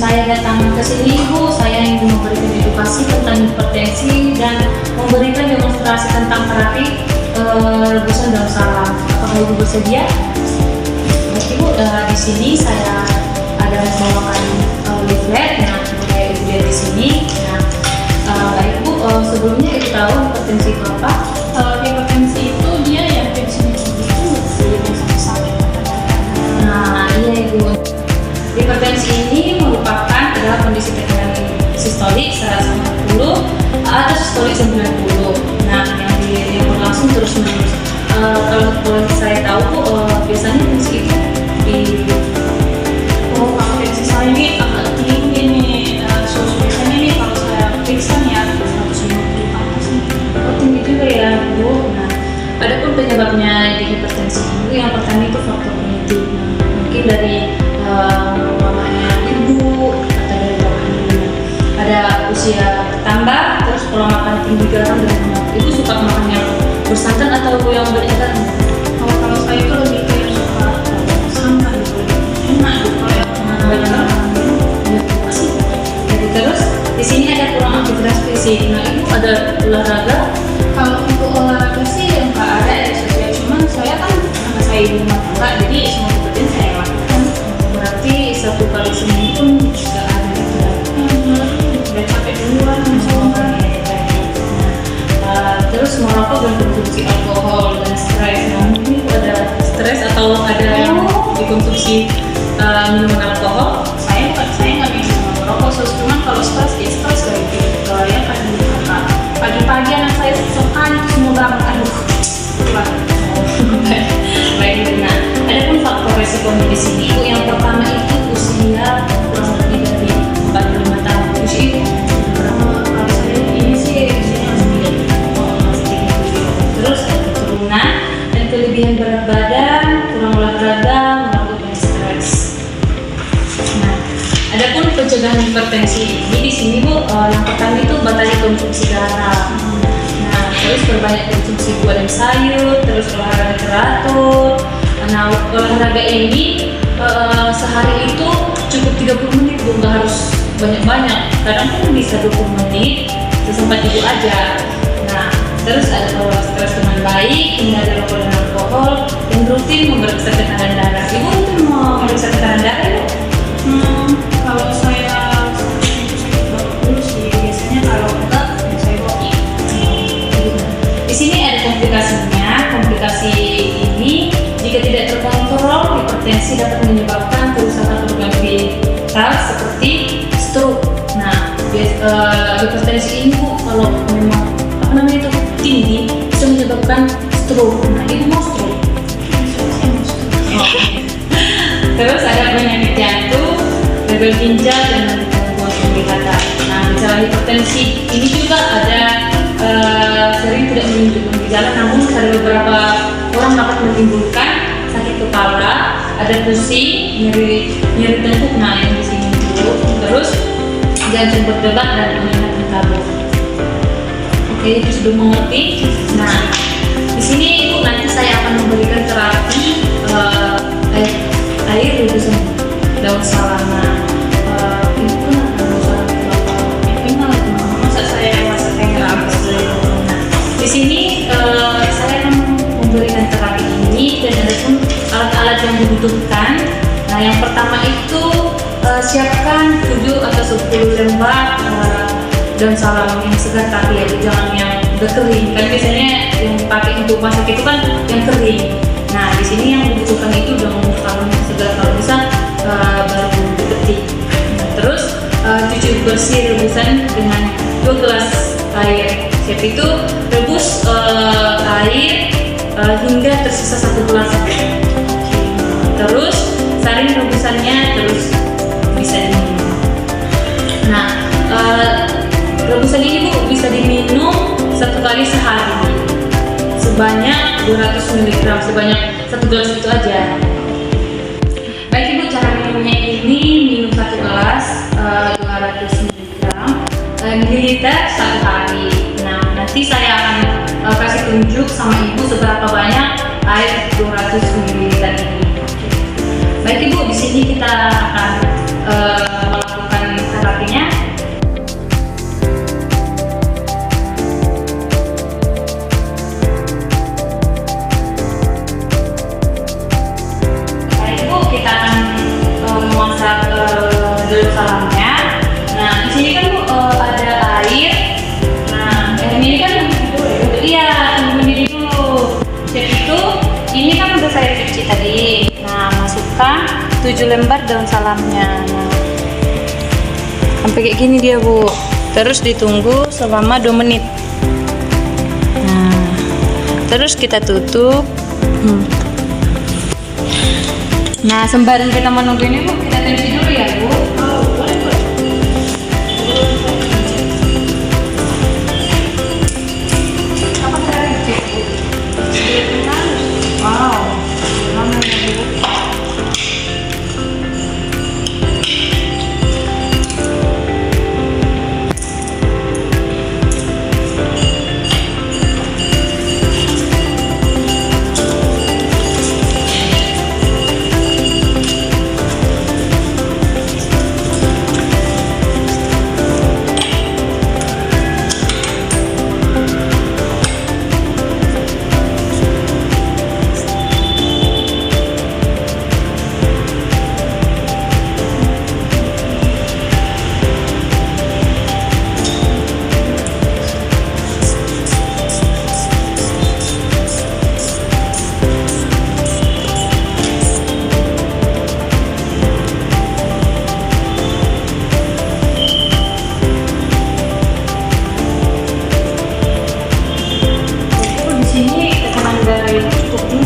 saya datang ke sini Ibu, saya ingin memberikan edukasi tentang hipertensi dan memberikan demonstrasi tentang terapi rebusan daun salam. Apakah Ibu bersedia? Baik Ibu, di sini saya ada membawakan leaflet. Nah, boleh Ibu lihat di sini. Nah, baik Ibu, sebelumnya Ibu tahu hipertensi itu apa? Hipertensi itu dia yang tensinya tinggi itu sakit. Nah, iya Ibu. Hipertensi ini merupakan adalah kondisi tekanan sistolik 140 atau sistolik 90. Nah, yang berlangsung terus menerus. Kalau boleh saya tahu biasanya tensi itu Kalau tensi saya ini agak tinggi nih. Biasanya nih kalau saya periksa nih ya 150 ke atas nih. tinggi juga ya Bu. Nah, adapun penyebabnya di hipertensi itu yang pertama itu faktor genetik. Mungkin dari mamanya ibu atau dari bapaknya. Ada usia bertambah, terus pola makan tinggi garam dan lemak. Ibu suka makan yang bersantan atau yang banyak garam? Kalau saya itu lebih kayak suka santan gitu. Enak gitu kalau yang banyak garam. Masih. Jadi terus di sini ada kurang aktivitas fisik. Nah, ibu ada olahraga? Kalau untuk olahraga sih nggak ada ya sesuai. Cuman saya kan karena saya ibu rumah tangga, jadi semua pekerjaan saya lakukan. Berarti 1 kali seminggu pun sudah ada gitu ya. Udah capek duluan Nah, terus merokok dan konsumsi alkohol dan stres. Nah, mungkin itu ada stres atau ada yang dikonsumsi minuman alkohol? Saya nggak bisa merokok, cuman kalau stres ya stres kayak gitu. Kalau ya kan pagi-pagi anak saya sesekali semua bangun, aduh, keluar. Baik, nah, ada pun faktor resiko di sini. Bu, yang pertama itu usia kurang lebih dari 45 tahun. Usia itu Kalau saya ini sih usianya masih tinggi. Terus ada keturunan dan kelebihan berat badan, kurang olahraga, melakukan stres. Nah, adapun pencegahan hipertensi ini di sini Bu, yang pertama itu batasi konsumsi garam. Nah, terus perbanyak konsumsi buah dan sayur, terus olahraga teratur. Nah, olahraga ini sehari itu cukup 30 menit Bu, nggak harus banyak-banyak. Kadang kan bisa 20 menit, sesempat itu aja. Nah, terus ada pola stres dengan baik, hindari rokok dan alkohol, dan rutin memeriksa tekanan darah. Ibu itu mau memeriksa tekanan darah ya? kalau saya itu sakit batuk dulu sih biasanya, kalau enggak ya saya walking. Di sini ada komplikasinya. Komplikasi ini jika tidak terkontrol, hipertensi dapat menyebabkan kerusakan organ vital seperti stroke. Nah, hipertensi ini Bu, kalau memang itu tinggi bisa menyebabkan stroke. Nah, itu mau stroke. Terus ada penyakit jantung, gagal ginjal dan gangguan penglihatan. Nah, gejala hipertensi ini juga ada sering tidak menunjukkan gejala, namun ada beberapa orang dapat menimbulkan sakit kepala, ada pusing, nyeri tengkuk. Nah, yang di sini dulu. Terus jantung berdetak dan penglihatan kabur. Oke, itu sudah mengerti. Nah, di sini Ibu nanti saya akan memberikan terapi air rebusan daun salam. Ibu kan daun salam kenal Masa saya habis dari rumah. Nah, di sini saya akan memberikan terapi ini dan ada pun alat-alat yang dibutuhkan. Nah, yang pertama itu siapkan 7 atau 10 lembar daun salam yang segar, tapi ya jangan yang udah kering. Kan biasanya yang dipakai untuk masak itu kan yang kering. Nah, di sini yang dibutuhkan itu daun salam yang segar, kalau bisa baru dipetik. Nah, terus cuci bersih rebusan dengan 2 gelas air. Siap itu rebus air hingga tersisa 1 gelas. Terus saring rebusannya, terus bisa diminum. Nah, rebusan ini Bu bisa diminum 1 kali sehari sebanyak 200 mg, sebanyak 1 gelas itu aja. Baik Ibu, cara minumnya ini minum 1 gelas 200 mililiter 1 hari. Nah, nanti saya akan kasih tunjuk sama Ibu seberapa banyak air 200 ml ini. Baik Ibu, di sini kita akan melakukan 7 lembar daun salamnya. Nah, sampai kayak gini dia Bu. Terus ditunggu selama 2 menit. Nah, terus kita tutup. Nah, sembari kita menunggu ini Bu, kita tensi dulu ya Bu. Wow, lama ya Bu.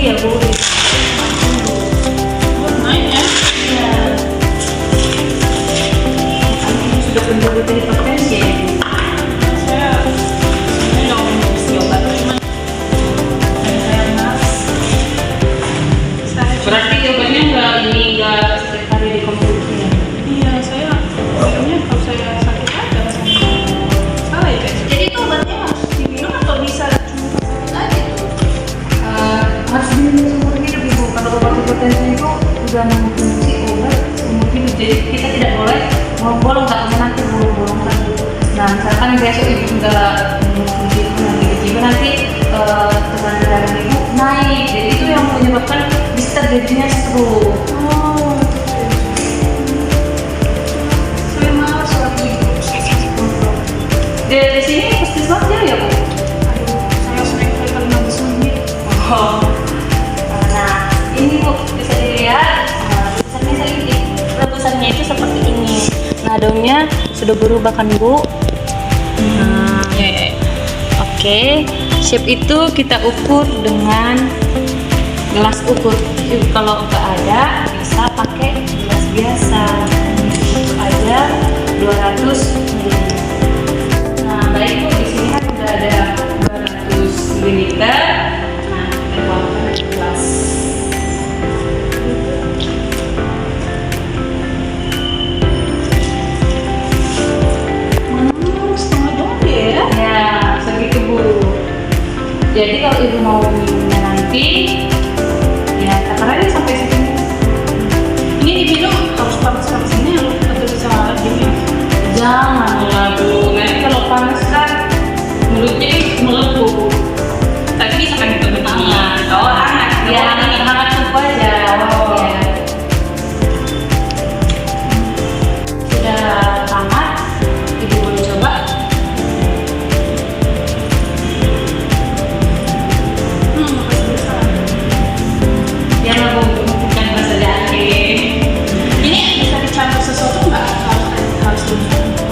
Ya Bu, Naik ya? ya. Sudah benar-benar hipertensi ya Bu. Saya nggak mau mesti obat, cuman saya mas. Berarti obatnya nggak setiap hari dikonsumsi ya? Iya, saya minumnya kalau saya sakit aja. Salah ya guys. Jadi itu obatnya harus diminum atau bisa cuma sakit aja tuh? Harus diminum seumur hidup Ibu. Kalau obat hipertensi itu udah mengkonsumsi obat seumur hidup, jadi kita tidak boleh bolong-bolong, nggak nanti bolong-bolongkan gitu. Nah, misalkan besok Ibu nggak mengkonsumsi itu, nanti tiba-tiba nanti tekanan darah Ibu naik, jadi itu yang menyebabkan bisa terjadinya stroke. Oh, saya malas lagi. Di sini puskesmasnya ya Bu? Aduh, saya sering kali kali nggak bisa nih. Oh. Nah, ini Bu bisa dilihat rebusannya ini. Rebusannya itu seperti ini. Nah, daunnya sudah berubah kan Bu? Nah, Ya. oke. Shape itu kita ukur dengan gelas ukur. Kalau nggak ada, bisa pakai gelas biasa. Itu aja 200 ml. Nah, baik Bu, di sini kan udah ada 200 ml. Nah, kita bawakan ke gelas. Setengah dong ya. Ya, segitu Bu. Jadi kalau Ibu mau minumnya nanti, ya takar aja sampai segini. Ini diminum harus panas-panas ini atau bisa dingin? Jangan lah Bu, nanti kalau panas kan mulutnya melepuh. Tapi bisa kan itu Hangat. Oh, hangat. Ya, hangat cukup aja. Oh. Ya. Sudah hangat, Ibu boleh coba. Makasih bisa. Ya, Bu, bukan bahasa jahe. Ini bisa dicampur sesuatu nggak? Harus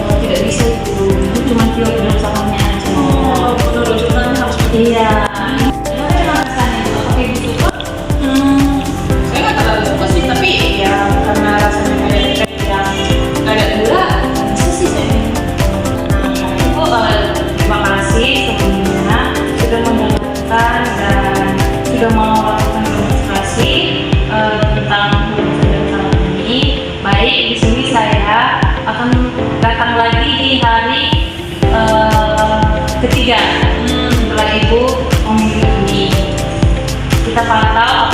Oh, tidak bisa Ibu cuma tiup daun salamnya aja. Oh, rujukan harus Iya. Gimana rasanya Ibu? Apakah Ibu suka? saya nggak terlalu suka sih, tapi ya karena rasanya kayak yang nggak ada gula, bisa sih saya minum. Ibu terima kasih sebelumnya sudah mendengarkan dan sudah mau melakukan demonstrasi tentang huruf ini. Baik, di sini saya akan datang lagi di hari ketiga setelah Ibu memilih ini. Kita pantau